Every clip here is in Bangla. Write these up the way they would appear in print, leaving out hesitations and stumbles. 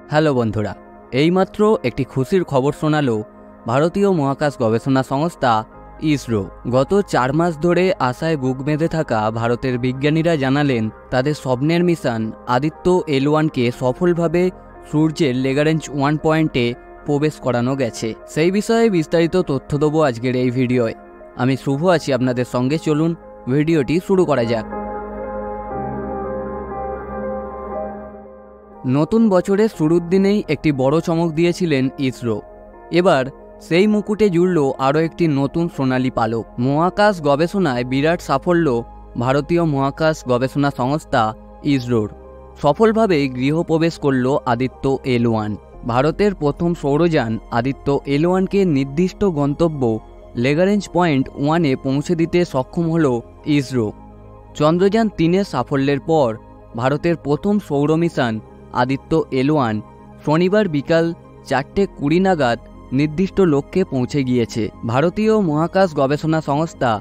হ্যালো বন্ধুরা, এইমাত্র একটি খুশির খবর শোনালো ভারতীয় মহাকাশ গবেষণা সংস্থা ইসরো। গত 4 মাস ধরে আশায় বুক বেঁধে থাকা ভারতের বিজ্ঞানীরা জানালেন তাদের স্বপ্নের মিশন আদিত্য L1কে সফলভাবে সূর্যের লেগারেঞ্জ 1 পয়েন্টে প্রবেশ করানো গেছে। সেই বিষয়ে বিস্তারিত তথ্য দেবো আজকের এই ভিডিওয়। আমি শুভ আছি আপনাদের সঙ্গে, চলুন ভিডিওটি শুরু করা যাক। নতুন বছরের শুরুর দিনেই একটি বড় চমক দিয়েছিলেন ইসরো। এবার সেই মুকুটে জুড়ল আরও একটি নতুন সোনালী পালক। মহাকাশ গবেষণায় বিরাট সাফল্য ভারতীয় মহাকাশ গবেষণা সংস্থা ইসরোর। সফলভাবে গৃহপ্রবেশ করল আদিত্য L1। ভারতের প্রথম সৌরযান আদিত্য L1কে নির্দিষ্ট গন্তব্য লেগারেঞ্জ পয়েন্ট 1-এ পৌঁছে দিতে সক্ষম হল ইসরো। চন্দ্রযান 3-এর সাফল্যের পর ভারতের প্রথম সৌর মিশন আদিত্য L1 শনিবার বিকাল 4:20 নাগাদ নির্দিষ্ট লক্ষ্যে পৌঁছে গিয়েছে। ভারতীয় মহাকাশ গবেষণা সংস্থা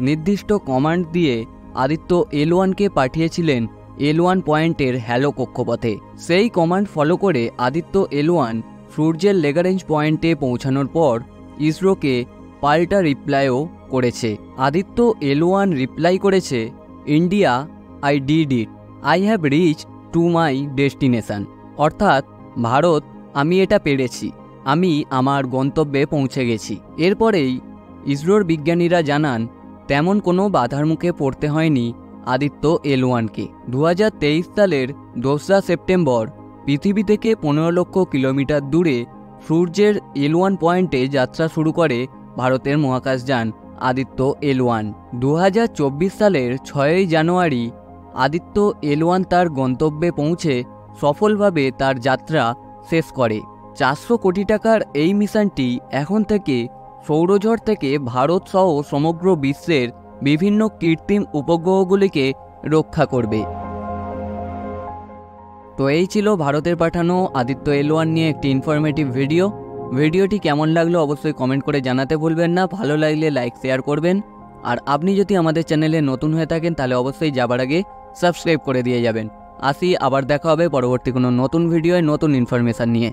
নির্দিষ্ট কমান্ড দিয়ে আদিত্য L1কে পাঠিয়েছিলেন L1 পয়েন্টের হ্যালো কক্ষপথে। সেই কমান্ড ফলো করে আদিত্য L1 সূর্যের লেগারেঞ্জ পয়েন্টে পৌঁছানোর পর ইসরোকে পাল্টা রিপ্লাইও করেছে। আদিত্য L1 রিপ্লাই করেছে, India, I did it, I have rich to my destination. অর্থাৎ, ভারত, আমি এটা পেরেছি, আমি আমার গন্তব্যে পৌঁছে গেছি। এরপরেই ইসরোর বিজ্ঞানীরা জানান তেমন কোনো বাধার মুখে পড়তে হয়নি আদিত্য L1কে। 2023 সালের 2রা সেপ্টেম্বর পৃথিবী থেকে 15 লক্ষ কিলোমিটার দূরে সূর্যের L1 পয়েন্টে যাত্রা শুরু করে ভারতের মহাকাশযান আদিত্য L1। 2024 সালের 6ই জানুয়ারি আদিত্য L1 তার গন্তব্যে পৌঁছে সফলভাবে তার যাত্রা শেষ করে। 400 কোটি টাকার এই মিশনটি এখন থেকে সৌরঝড় থেকে ভারত সহ সমগ্র বিশ্বের বিভিন্ন কৃত্রিম উপগ্রহগুলিকে রক্ষা করবে। তো এই ছিল ভারতের পাঠানো আদিত্য L1 নিয়ে একটি ইনফরমেটিভ ভিডিওটি কেমন লাগলো অবশ্যই কমেন্ট করে জানাতে ভুলবেন না। ভালো লাগলে লাইক শেয়ার করবেন, আর আপনি যদি আমাদের চ্যানেলে নতুন হয়ে থাকেন তাহলে অবশ্যই যাবার আগে সাবস্ক্রাইব করে দিয়ে যাবেন। আসি, আবার দেখা হবে পরবর্তী কোনো নতুন ভিডিওয় নতুন ইনফরমেশান নিয়ে।